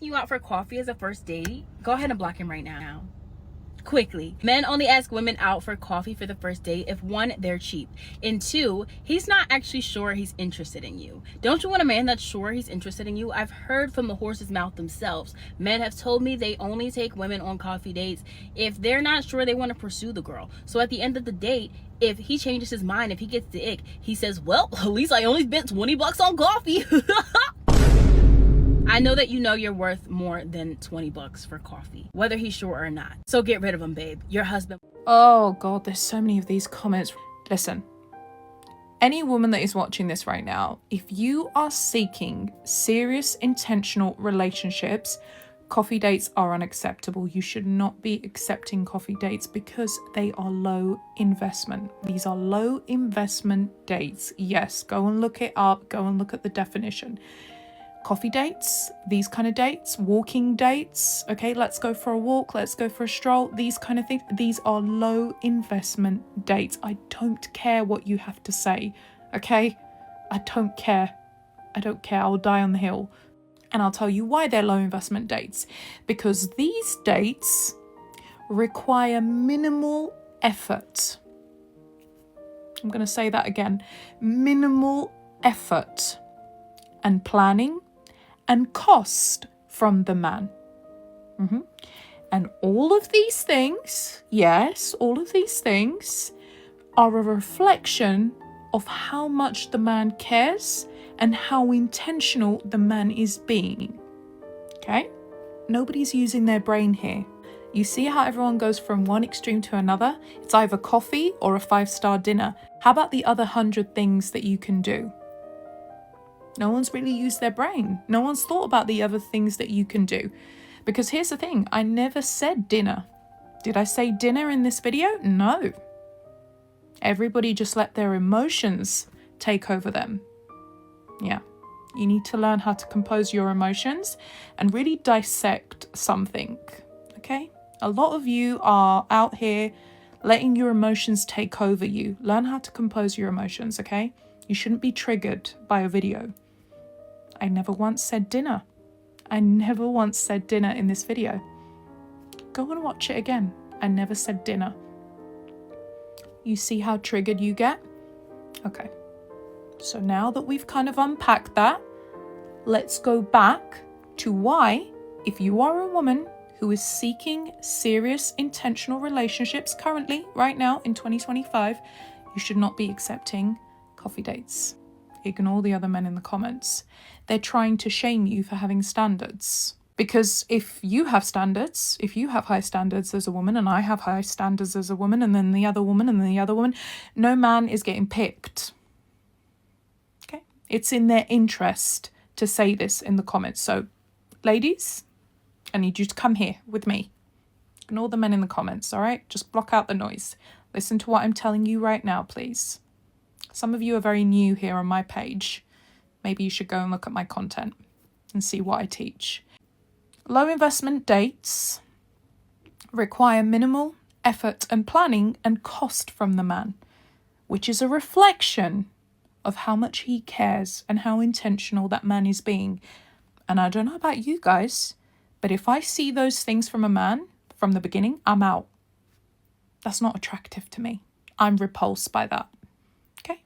you out for coffee as a first date, go ahead and block him right now. Quickly. Men only ask women out for coffee for the first date if 1, they're cheap, and 2, he's not actually sure he's interested in you. Don't you want a man that's sure he's interested in you? I've heard from the horse's mouth themselves. Men have told me they only take women on coffee dates if they're not sure they want to pursue the girl. So at the end of the date, if he changes his mind, if he gets the ick, he says, well, at least I only spent $20 on coffee. I know that you know you're worth more than $20 for coffee, whether he's sure or not. So get rid of him, babe. Your husband. Oh God, there's so many of these comments. Listen, any woman that is watching this right now, if you are seeking serious, intentional relationships, coffee dates are unacceptable. You should not be accepting coffee dates because they are low investment. These are low investment dates. Yes, go and look it up. Go and look at the definition. Coffee dates, these kind of dates, walking dates, okay, let's go for a walk, let's go for a stroll, these kind of things, these are low investment dates. I don't care what you have to say, okay? I don't care. I'll die on the hill. And I'll tell you why they're low investment dates. Because these dates require minimal effort. I'm going to say that again. Minimal effort and planning and cost from the man. And all of these things, yes, all of these things are a reflection of how much the man cares and how intentional the man is being. Okay? Nobody's using their brain here. You see how everyone goes from one extreme to another? It's either coffee or a 5-star dinner. How about the other 100 things that you can do? No one's really used their brain. No one's thought about the other things that you can do. Because here's the thing, I never said dinner. Did I say dinner in this video? No. Everybody just let their emotions take over them. Yeah. You need to learn how to compose your emotions and really dissect something. Okay? A lot of you are out here letting your emotions take over you. Learn how to compose your emotions, okay? You shouldn't be triggered by a video. I never once said dinner. I never once said dinner in this video. Go and watch it again. I never said dinner. You see how triggered you get? Okay. So now that we've kind of unpacked that, let's go back to why, if you are a woman who is seeking serious, intentional relationships currently, right now in 2025, you should not be accepting coffee dates. Ignore the other men in the comments. They're trying to shame you for having standards. Because if you have standards, if you have high standards as a woman, and I have high standards as a woman, and then the other woman, and then the other woman, no man is getting picked. Okay? It's in their interest to say this in the comments. So, ladies, I need you to come here with me. Ignore the men in the comments, all right? Just block out the noise. Listen to what I'm telling you right now, please. Some of you are very new here on my page. Maybe you should go and look at my content and see what I teach. Low investment dates require minimal effort and planning and cost from the man, which is a reflection of how much he cares and how intentional that man is being. And I don't know about you guys, but if I see those things from a man from the beginning, I'm out. That's not attractive to me. I'm repulsed by that. Okay?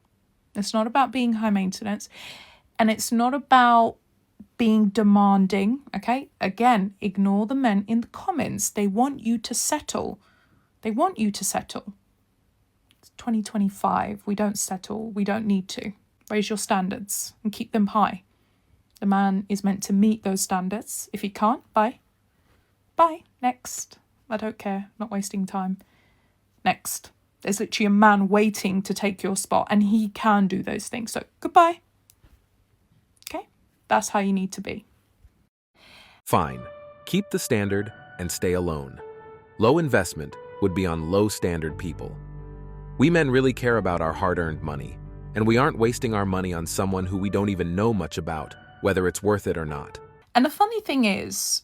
It's not about being high maintenance, and it's not about being demanding, okay? Again, ignore the men in the comments. They want you to settle. They want you to settle. It's 2025. We don't settle. We don't need to. Raise your standards and keep them high. The man is meant to meet those standards. If he can't, bye. Bye. Next. I don't care. Not wasting time. Next. There's literally a man waiting to take your spot, and he can do those things. So, goodbye. Okay? That's how you need to be. Fine. Keep the standard and stay alone. Low investment would be on low standard people. We men really care about our hard-earned money, and we aren't wasting our money on someone who we don't even know much about, whether it's worth it or not. And the funny thing is,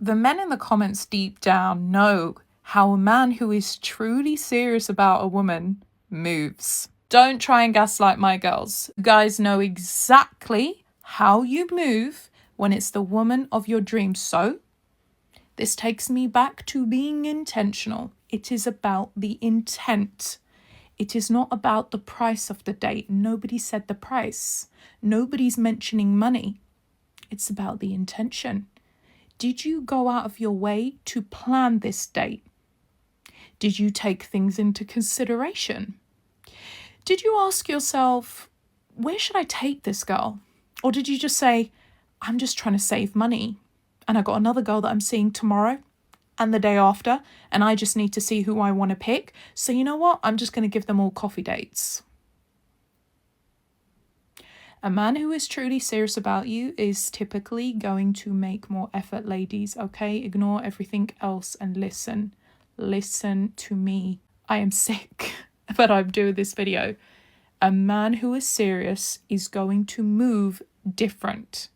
the men in the comments deep down know how a man who is truly serious about a woman moves. Don't try and gaslight my girls. You guys know exactly how you move when it's the woman of your dreams. So this takes me back to being intentional. It is about the intent. It is not about the price of the date. Nobody said the price. Nobody's mentioning money. It's about the intention. Did you go out of your way to plan this date? Did you take things into consideration? Did you ask yourself, where should I take this girl? Or did you just say, I'm just trying to save money, and I got another girl that I'm seeing tomorrow and the day after, and I just need to see who I want to pick. So you know what? I'm just going to give them all coffee dates. A man who is truly serious about you is typically going to make more effort, ladies, okay? Ignore everything else and listen. Listen to me. I am sick, but I'm doing this video. A man who is serious is going to move different.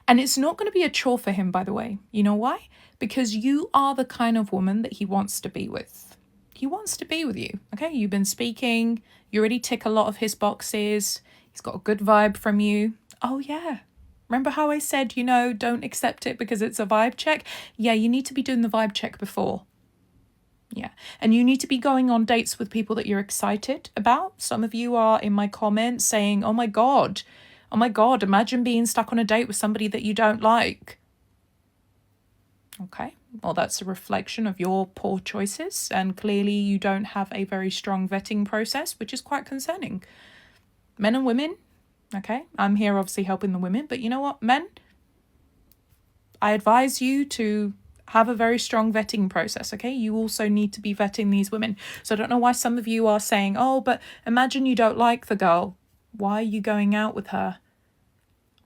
And it's not going to be a chore for him, by the way. You know why? Because you are the kind of woman that he wants to be with. He wants to be with you, okay? You've been speaking. You already tick a lot of his boxes. He's got a good vibe from you. Oh, yeah. Remember how I said, don't accept it because it's a vibe check? Yeah, you need to be doing the vibe check before. Yeah. And you need to be going on dates with people that you're excited about. Some of you are in my comments saying, oh my God, imagine being stuck on a date with somebody that you don't like. Okay, well, that's a reflection of your poor choices. And clearly you don't have a very strong vetting process, which is quite concerning. Men and women, okay, I'm here obviously helping the women, but you know what, men, I advise you to have a very strong vetting process, okay? You also need to be vetting these women. So I don't know why some of you are saying, oh, but imagine you don't like the girl. Why are you going out with her?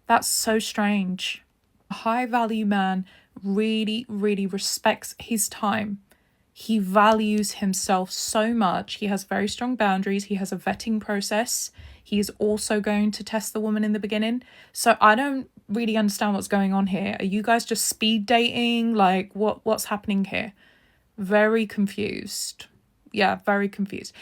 That's so strange. A high-value man really, really respects his time. He values himself so much. He has very strong boundaries. He has a vetting process. He is also going to test the woman in the beginning. So I don't really understand what's going on here. Are you guys just speed dating? Like, what's happening here? Very confused. Yeah, very confused.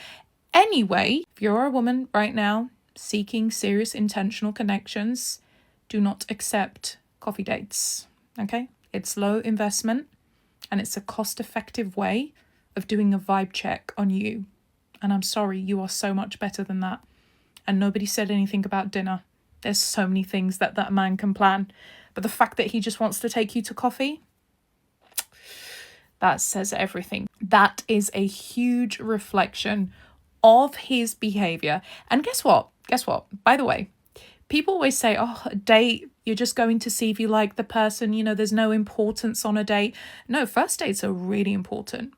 Anyway, if you're a woman right now seeking serious intentional connections, do not accept coffee dates, okay? It's low investment and it's a cost-effective way of doing a vibe check on you. And I'm sorry, you are so much better than that. And nobody said anything about dinner. There's so many things that man can plan. But the fact that he just wants to take you to coffee, that says everything. That is a huge reflection of his behavior. And guess what? By the way, people always say, oh, a date, you're just going to see if you like the person. There's no importance on a date. No, first dates are really important.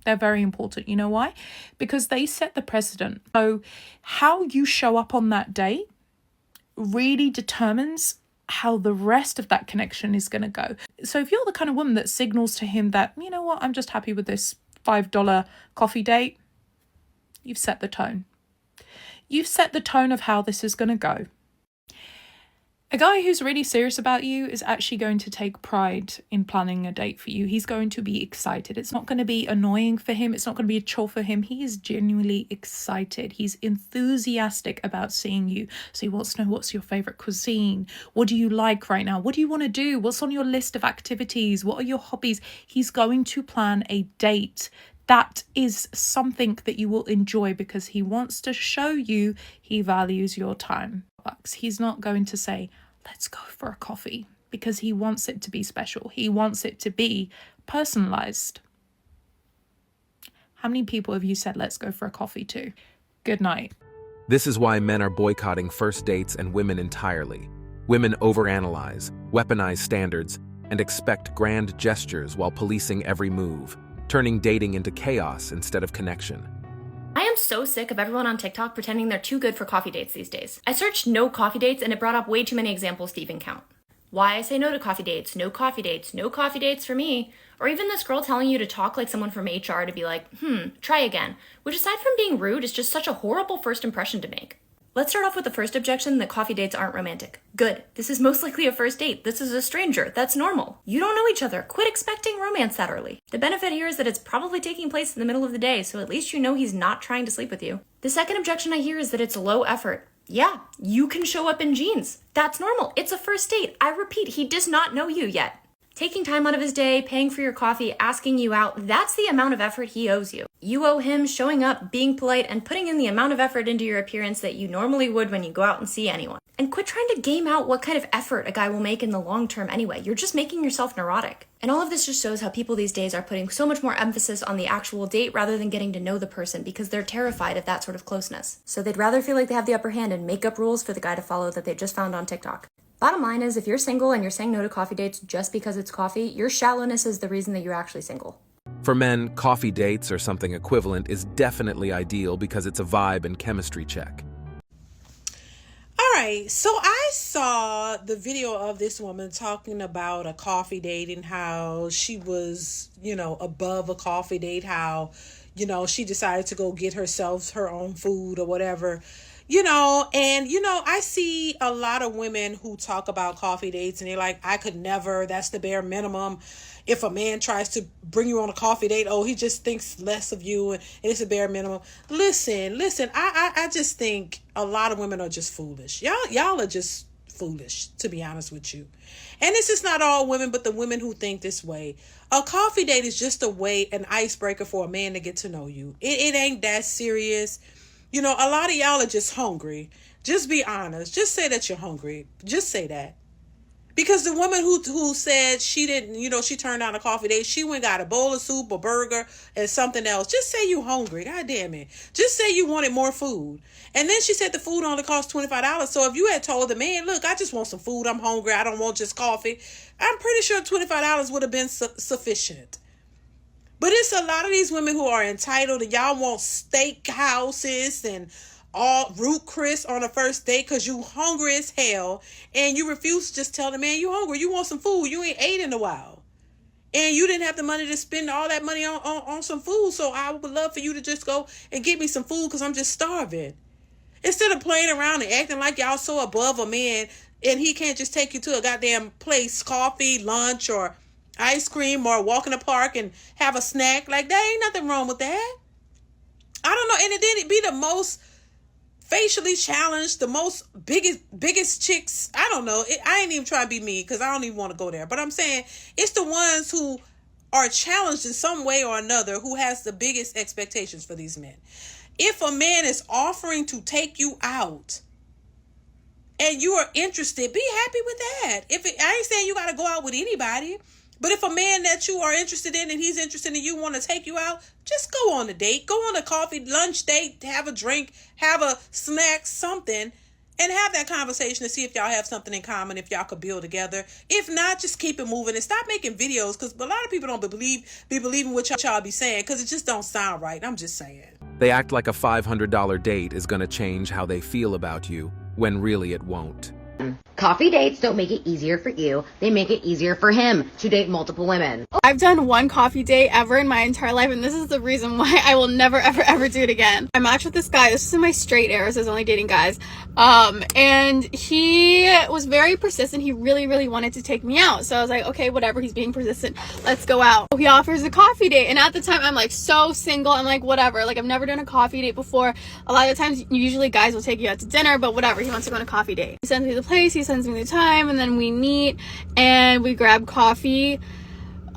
They're very important. You know why? Because they set the precedent. So how you show up on that date really determines how the rest of that connection is going to go. So if you're the kind of woman that signals to him that, you know what, I'm just happy with this $5 coffee date, you've set the tone. You've set the tone of how this is going to go. A guy who's really serious about you is actually going to take pride in planning a date for you. He's going to be excited. It's not going to be annoying for him. It's not going to be a chore for him. He is genuinely excited. He's enthusiastic about seeing you. So he wants to know, what's your favorite cuisine? What do you like right now? What do you want to do? What's on your list of activities? What are your hobbies? He's going to plan a date. That is something that you will enjoy because he wants to show you he values your time. He's not going to say, let's go for a coffee, because he wants it to be special. He wants it to be personalized. How many people have you said, let's go for a coffee to? Good night. This is why men are boycotting first dates and women entirely. Women overanalyze, weaponize standards, and expect grand gestures while policing every move, turning dating into chaos instead of connection. I am so sick of everyone on TikTok pretending they're too good for coffee dates these days. I searched no coffee dates and it brought up way too many examples to even count. Why I say no to coffee dates, no coffee dates, no coffee dates for me. Or even this girl telling you to talk like someone from HR to be like, try again. Which aside from being rude is just such a horrible first impression to make. Let's start off with the first objection that coffee dates aren't romantic. Good. This is most likely a first date. This is a stranger. That's normal. You don't know each other. Quit expecting romance that early. The benefit here is that it's probably taking place in the middle of the day, so at least you know he's not trying to sleep with you. The second objection I hear is that it's low effort. Yeah, you can show up in jeans. That's normal. It's a first date. I repeat, he does not know you yet. Taking time out of his day, paying for your coffee, asking you out, that's the amount of effort he owes you. You owe him showing up, being polite, and putting in the amount of effort into your appearance that you normally would when you go out and see anyone. And quit trying to game out what kind of effort a guy will make in the long term anyway. You're just making yourself neurotic. And all of this just shows how people these days are putting so much more emphasis on the actual date rather than getting to know the person because they're terrified of that sort of closeness. So they'd rather feel like they have the upper hand and make up rules for the guy to follow that they just found on TikTok. Bottom line is, if you're single and you're saying no to coffee dates just because it's coffee, your shallowness is the reason that you're actually single. For men, coffee dates or something equivalent is definitely ideal because it's a vibe and chemistry check. All right, so I saw the video of this woman talking about a coffee date and how she was, above a coffee date, how, she decided to go get herself her own food or whatever. I see a lot of women who talk about coffee dates and they're like, I could never, that's the bare minimum. If a man tries to bring you on a coffee date, he just thinks less of you and it's a bare minimum. Listen, I just think a lot of women are just foolish. Y'all are just foolish, to be honest with you. And this is not all women, but the women who think this way. A coffee date is just an icebreaker for a man to get to know you. It ain't that serious. A lot of y'all are just hungry. Just be honest. Just say that you're hungry. Just say that. Because the woman who said she didn't, she turned down a coffee date, she went and got a bowl of soup, a burger, and something else. Just say you hungry. God damn it. Just say you wanted more food. And then she said the food only cost $25. So if you had told the man, look, I just want some food. I'm hungry. I don't want just coffee. I'm pretty sure $25 would have been sufficient. But it's a lot of these women who are entitled and y'all want steak houses and all root Chris on a first date because you hungry as hell and you refuse to just tell the man you hungry. You want some food. You ain't ate in a while. And you didn't have the money to spend all that money on some food. So I would love for you to just go and get me some food because I'm just starving. Instead of playing around and acting like y'all so above a man and he can't just take you to a goddamn place, coffee, lunch, or ice cream, or walk in the park and have a snack. Like, there ain't nothing wrong with that. I don't know. And it didn't be the most facially challenged, the most biggest chicks. I don't know. I ain't even trying to be mean because I don't even want to go there. But I'm saying it's the ones who are challenged in some way or another who has the biggest expectations for these men. If a man is offering to take you out and you are interested, be happy with that. I ain't saying you got to go out with anybody. But if a man that you are interested in and he's interested in you want to take you out, just go on a date. Go on a coffee, lunch date, have a drink, have a snack, something, and have that conversation to see if y'all have something in common, if y'all could build together. If not, just keep it moving and stop making videos because a lot of people don't be believing what y'all be saying because it just don't sound right. I'm just saying. They act like a $500 date is going to change how they feel about you, when really it won't. Coffee dates don't make it easier for you. They make it easier for him to date multiple women. I've done one coffee date ever in my entire life, and this is the reason why I will never, ever do it again. I matched with this guy. This is in my straight era, so I was only dating guys. And he was very persistent. He really wanted to take me out. So I was like, okay, whatever. He's being persistent. Let's go out. He offers a coffee date. And at the time, I'm like so single. I'm like, whatever. Like, I've never done a coffee date before. A lot of times, usually guys will take you out to dinner, but whatever. He wants to go on a coffee date. He sends me the place. He sends me the time, and then we meet and we grab coffee.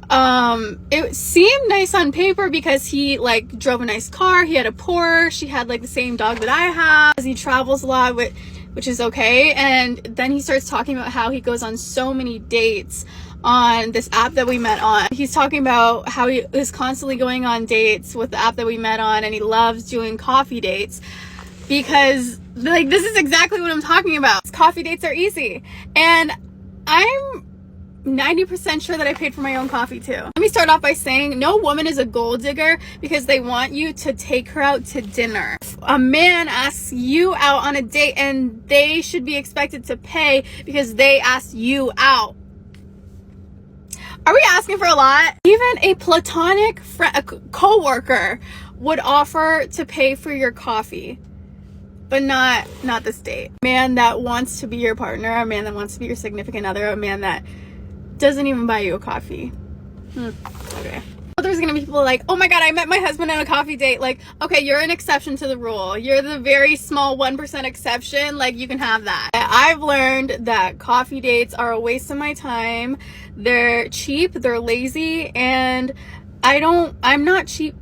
It seemed nice on paper because he like drove a nice car. He had a Porsche. He had like the same dog that I have. He travels a lot, which is okay. And then he starts talking about how he goes on so many dates on this app that we met on. He's talking about how he is constantly going on dates with the app that we met on, and he loves doing coffee dates because like this is exactly what I'm talking about. Coffee dates are easy, and I'm 90% sure that I paid for my own coffee too. Let me start off by saying no woman is a gold digger because they want you to take her out to dinner. If a man asks you out on a date, and they should be expected to pay because they asked you out. Are we asking for a lot? Even a platonic friend, a co-worker would offer to pay for your coffee. But not this date. A man that wants to be your partner, a man that wants to be your significant other, a man that doesn't even buy you a coffee. Okay. there's gonna be people like, oh my god, I met my husband on a coffee date. Like, okay, you're an exception to the rule. You're the very small 1% exception. Like, you can have that. I've learned that coffee dates are a waste of my time. They're cheap, they're lazy, and I'm not cheap,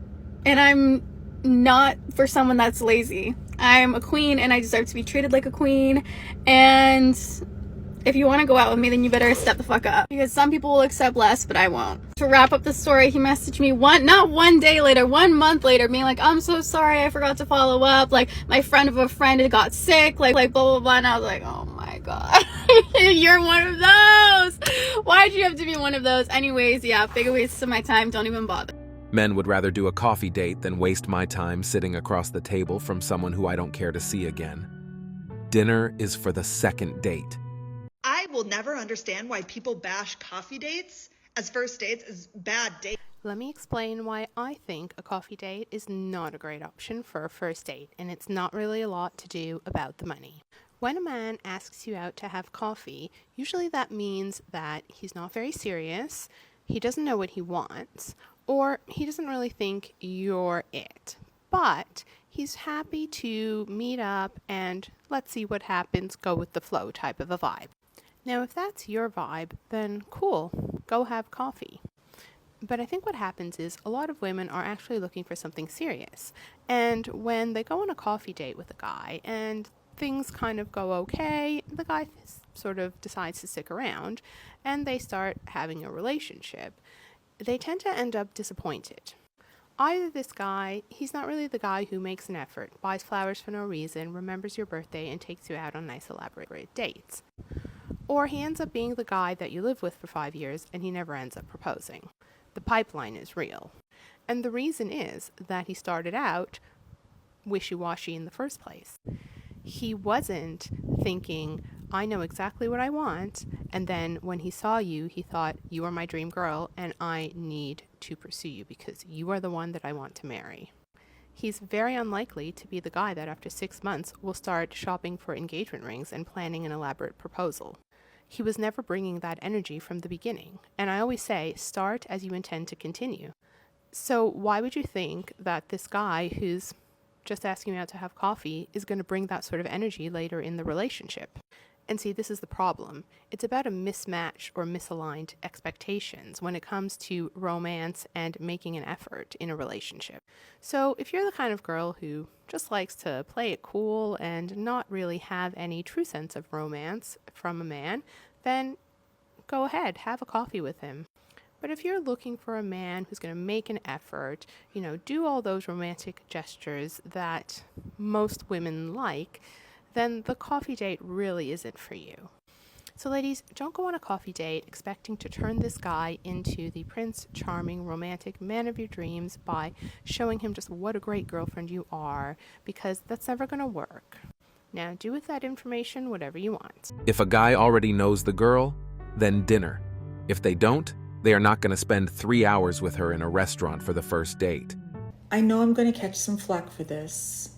and I'm not for someone that's lazy. I'm a queen and I deserve to be treated like a queen, and if you want to go out with me, then you better step the fuck up, because some people will accept less, but I won't. To wrap up the story, he messaged me not one day later, 1 month later, being like, I'm so sorry, I forgot to follow up. Like, my friend of a friend had got sick, like blah, blah, blah. And I was like, oh my God, you're one of those. Why'd you have to be one of those? Anyways, yeah, big waste of my time. Don't even bother. Men would rather do a coffee date than waste my time sitting across the table from someone who I don't care to see again. Dinner is for the second date. I will never understand why people bash coffee dates as first dates as bad dates. Let me explain why I think a coffee date is not a great option for a first date, and it's not really a lot to do about the money. When a man asks you out to have coffee, usually that means that he's not very serious, he doesn't know what he wants, or he doesn't really think you're it. But he's happy to meet up and let's see what happens, go with the flow type of a vibe. Now, if that's your vibe, then cool, go have coffee. But I think what happens is a lot of women are actually looking for something serious. And when they go on a coffee date with a guy and things kind of go okay, the guy sort of decides to stick around and they start having a relationship, they tend to end up disappointed. Either this guy, he's not really the guy who makes an effort, buys flowers for no reason, remembers your birthday, and takes you out on nice elaborate dates. Or he ends up being the guy that you live with for 5 years and he never ends up proposing. The pipeline is real. And the reason is that he started out wishy-washy in the first place. He wasn't thinking, I know exactly what I want, and then when he saw you, he thought, you are my dream girl and I need to pursue you because you are the one that I want to marry. He's very unlikely to be the guy that after 6 months will start shopping for engagement rings and planning an elaborate proposal. He was never bringing that energy from the beginning. And I always say, start as you intend to continue. So why would you think that this guy who's just asking you out to have coffee is going to bring that sort of energy later in the relationship? And see, this is the problem. It's about a mismatch or misaligned expectations when it comes to romance and making an effort in a relationship. So if you're the kind of girl who just likes to play it cool and not really have any true sense of romance from a man, then go ahead, have a coffee with him. But if you're looking for a man who's going to make an effort, do all those romantic gestures that most women like, then the coffee date really isn't for you. So ladies, don't go on a coffee date expecting to turn this guy into the Prince Charming romantic man of your dreams by showing him just what a great girlfriend you are, because that's never going to work. Now, do with that information whatever you want. If a guy already knows the girl, then dinner. If they don't, they are not going to spend 3 hours with her in a restaurant for the first date. I know I'm going to catch some flack for this,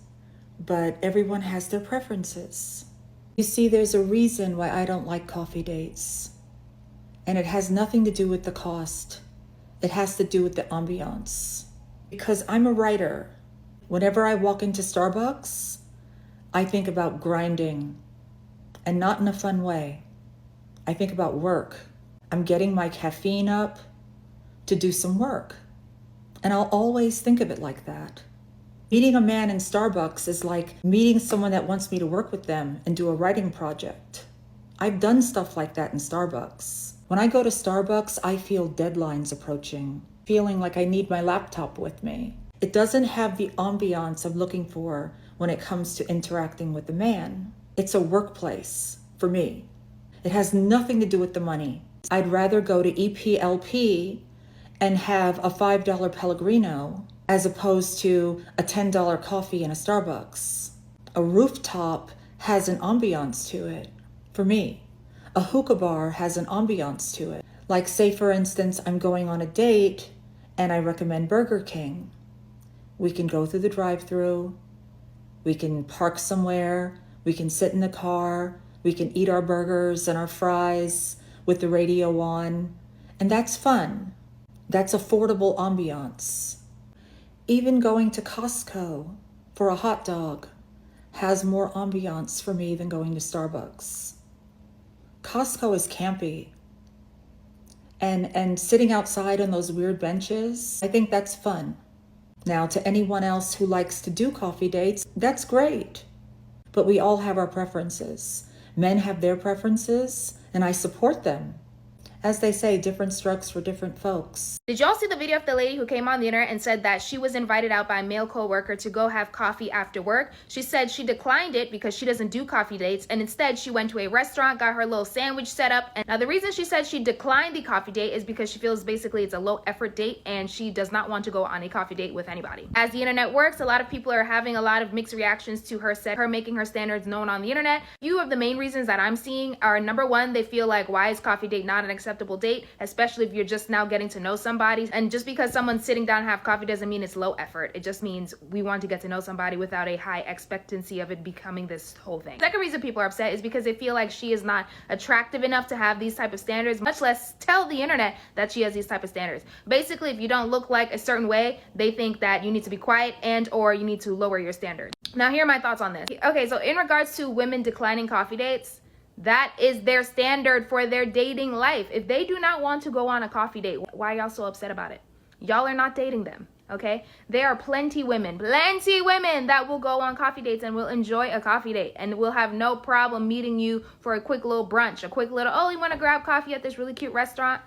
but everyone has their preferences. You see, there's a reason why I don't like coffee dates. And it has nothing to do with the cost. It has to do with the ambiance. Because I'm a writer. Whenever I walk into Starbucks, I think about grinding. And not in a fun way. I think about work. I'm getting my caffeine up to do some work. And I'll always think of it like that. Meeting a man in Starbucks is like meeting someone that wants me to work with them and do a writing project. I've done stuff like that in Starbucks. When I go to Starbucks, I feel deadlines approaching, feeling like I need my laptop with me. It doesn't have the ambiance I'm looking for when it comes to interacting with a man. It's a workplace for me. It has nothing to do with the money. I'd rather go to EPLP and have a $5 Pellegrino as opposed to a $10 coffee in a Starbucks. A rooftop has an ambiance to it, for me. A hookah bar has an ambiance to it. Like, say for instance, I'm going on a date and I recommend Burger King. We can go through the drive-thru, we can park somewhere, we can sit in the car, we can eat our burgers and our fries with the radio on, and that's fun. That's affordable ambiance. Even going to Costco for a hot dog has more ambiance for me than going to Starbucks. Costco is campy. And sitting outside on those weird benches, I think that's fun. Now, to anyone else who likes to do coffee dates, that's great. But we all have our preferences. Men have their preferences, and I support them. As they say, different strokes for different folks. Did y'all see the video of the lady who came on the internet and said that she was invited out by a male co-worker to go have coffee after work? She said she declined it because she doesn't do coffee dates, and instead she went to a restaurant, got her little sandwich set up. And now the reason she said she declined the coffee date is because she feels basically it's a low effort date and she does not want to go on a coffee date with anybody. As the internet works, a lot of people are having a lot of mixed reactions to her making her standards known on the internet. Few of the main reasons that I'm seeing are, number one, they feel like, why is coffee date not an acceptable date, especially if you're just now getting to know somebody. And just because someone's sitting down to have coffee doesn't mean it's low effort. It just means we want to get to know somebody without a high expectancy of it becoming this whole thing. Second reason people are upset is because they feel like she is not attractive enough to have these type of standards, much less tell the internet that she has these type of standards. Basically, if you don't look like a certain way, they think that you need to be quiet and or you need to lower your standards. Now, here are my thoughts on this. Okay, so in regards to women declining coffee dates, that is their standard for their dating life. If they do not want to go on a coffee date, why are y'all so upset about it? Y'all are not dating them, okay? There are plenty women that will go on coffee dates and will enjoy a coffee date and will have no problem meeting you for a quick little brunch, a quick little, oh, you want to grab coffee at this really cute restaurant?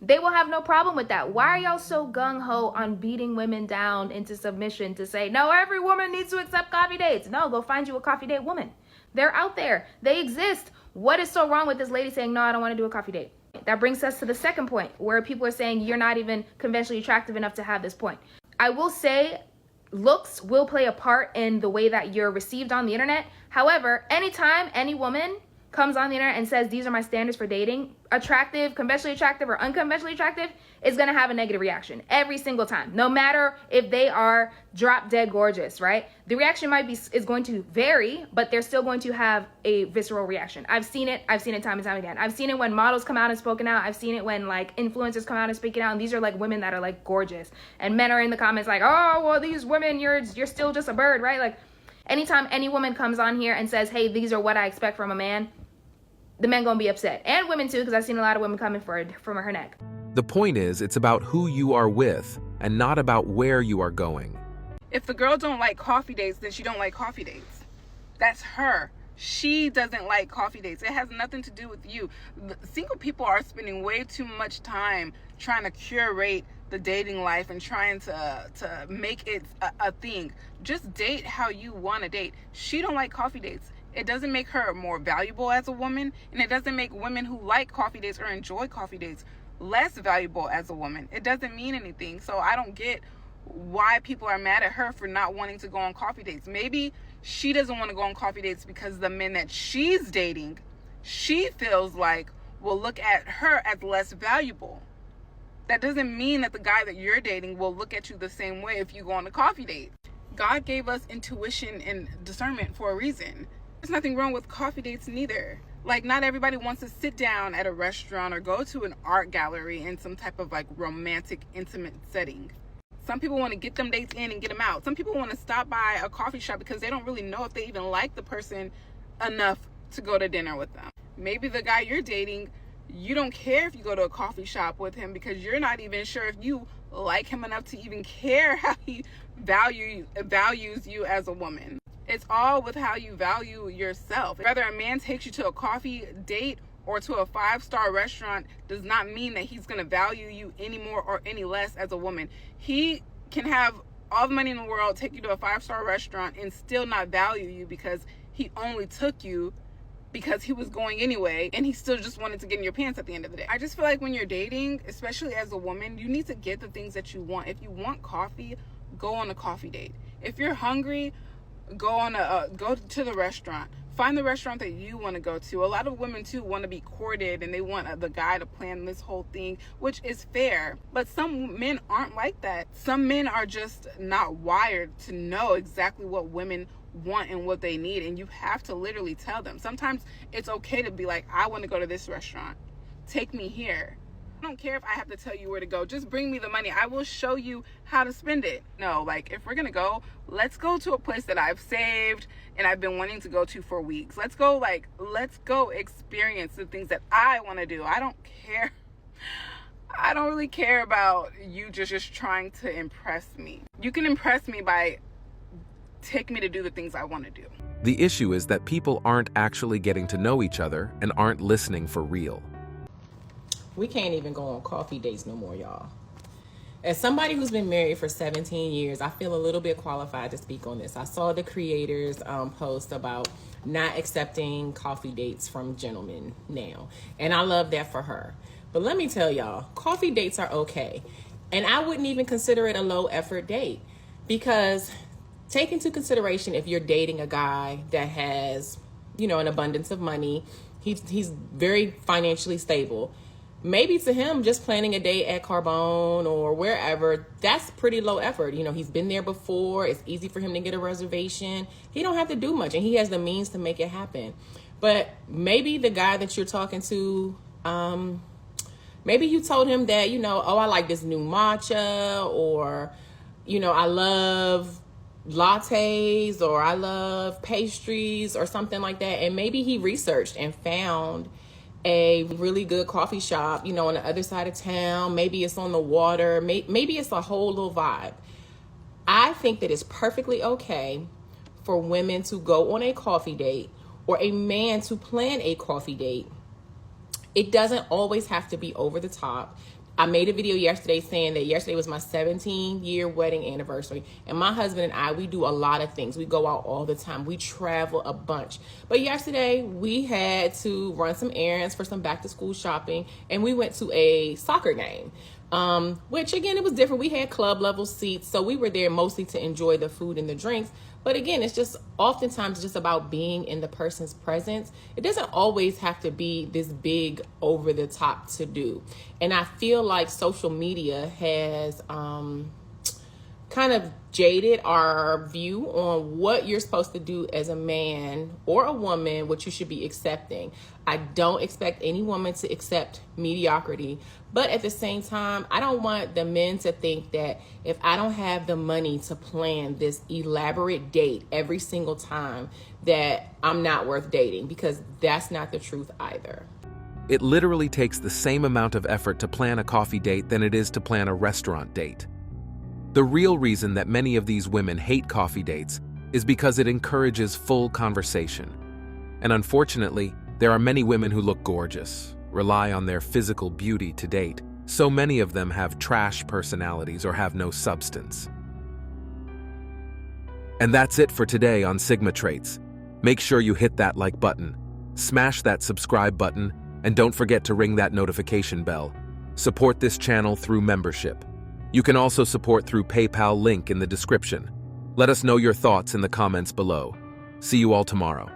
They will have no problem with that. Why are y'all so gung-ho on beating women down into submission to say, no, every woman needs to accept coffee dates? No, go find you a coffee date woman. They're out there. They exist. What is so wrong with this lady saying, no, I don't want to do a coffee date? That brings us to the second point, where people are saying you're not even conventionally attractive enough to have this point. I will say looks will play a part in the way that you're received on the internet. However, anytime any woman comes on the internet and says, these are my standards for dating, attractive, conventionally attractive, or unconventionally attractive, is going to have a negative reaction every single time, no matter if they are drop dead gorgeous, right? The reaction is going to vary, but they're still going to have a visceral reaction. I've seen it time and time again. I've seen it when models come out and spoken out. I've seen it when like influencers come out and speaking out, and these are like women that are like gorgeous, and men are in the comments like, oh, well, these women, you're still just a bird, right? Like, anytime any woman comes on here and says, hey, these are what I expect from a man, the men gonna be upset. And women too, because I've seen a lot of women coming from her neck. The point is, it's about who you are with and not about where you are going. If the girl don't like coffee dates, then she don't like coffee dates. That's her. She doesn't like coffee dates. It has nothing to do with you. Single people are spending way too much time trying to curate the dating life and trying to make it a thing. Just date how you want to date. She don't like coffee dates. It doesn't make her more valuable as a woman, and it doesn't make women who like coffee dates or enjoy coffee dates less valuable as a woman. It doesn't mean anything. So I don't get why people are mad at her for not wanting to go on coffee dates. Maybe she doesn't want to go on coffee dates because the men that she's dating, she feels like will look at her as less valuable. That doesn't mean that the guy that you're dating will look at you the same way if you go on a coffee date. God gave us intuition and discernment for a reason. There's nothing wrong with coffee dates neither. Like, not everybody wants to sit down at a restaurant or go to an art gallery in some type of like romantic, intimate setting. Some people want to get them dates in and get them out. Some people want to stop by a coffee shop because they don't really know if they even like the person enough to go to dinner with them. Maybe the guy you're dating, you don't care if you go to a coffee shop with him because you're not even sure if you like him enough to even care how he values you as a woman. It's all with how you value yourself. Whether a man takes you to a coffee date or to a 5-star restaurant does not mean that he's going to value you any more or any less as a woman. He can have all the money in the world, take you to a 5-star restaurant and still not value you because he only took you because he was going anyway and he still just wanted to get in your pants at the end of the day. I just feel like when you're dating, especially as a woman, you need to get the things that you want. If you want coffee, go on a coffee date. If you're hungry, go to the restaurant. Find the restaurant that you want to go to. A lot of women too want to be courted and they want the guy to plan this whole thing, which is fair. But some men aren't like that. Some men are just not wired to know exactly what women want and what they need, and you have to literally tell them. Sometimes it's okay to be like, I want to go to this restaurant. Take me here. I don't care if I have to tell you where to go. Just bring me the money. I will show you how to spend it. No, like, if we're gonna go, let's go to a place that I've saved and I've been wanting to go to for weeks. Let's go experience the things that I want to do. I don't care. I don't really care about you just trying to impress me. You can impress me by taking me to do the things I want to do. The issue is that people aren't actually getting to know each other and aren't listening for real. We can't even go on coffee dates no more, y'all. As somebody who's been married for 17 years, I feel a little bit qualified to speak on this. I saw the creator's post about not accepting coffee dates from gentlemen now, and I love that for her. But let me tell y'all, coffee dates are okay. And I wouldn't even consider it a low effort date, because take into consideration if you're dating a guy that has, an abundance of money, he's very financially stable. Maybe to him, just planning a date at Carbone or wherever, that's pretty low effort. He's been there before. It's easy for him to get a reservation. He don't have to do much, and he has the means to make it happen. But maybe the guy that you're talking to, maybe you told him that, I like this new matcha, or, I love lattes, or I love pastries or something like that. And maybe he researched and found a really good coffee shop, on the other side of town. Maybe it's on the water. Maybe it's a whole little vibe. I think that it's perfectly okay for women to go on a coffee date, or a man to plan a coffee date. It doesn't always have to be over the top. I made a video yesterday saying that yesterday was my 17-year wedding anniversary. And my husband and I, we do a lot of things. We go out all the time. We travel a bunch. But yesterday, we had to run some errands for some back-to-school shopping. And we went to a soccer game, which, again, it was different. We had club-level seats. So we were there mostly to enjoy the food and the drinks. But again, it's just oftentimes just about being in the person's presence. It doesn't always have to be this big over the top to do. And I feel like social media has kind of jaded our view on what you're supposed to do as a man or a woman, what you should be accepting. I don't expect any woman to accept mediocrity, but at the same time, I don't want the men to think that if I don't have the money to plan this elaborate date every single time, that I'm not worth dating, because that's not the truth either. It literally takes the same amount of effort to plan a coffee date than it is to plan a restaurant date. The real reason that many of these women hate coffee dates is because it encourages full conversation. And unfortunately, there are many women who look gorgeous, rely on their physical beauty to date. So many of them have trash personalities or have no substance. And that's it for today on Sigma Traits. Make sure you hit that like button, smash that subscribe button, and don't forget to ring that notification bell. Support this channel through membership. You can also support through PayPal, link in the description. Let us know your thoughts in the comments below. See you all tomorrow.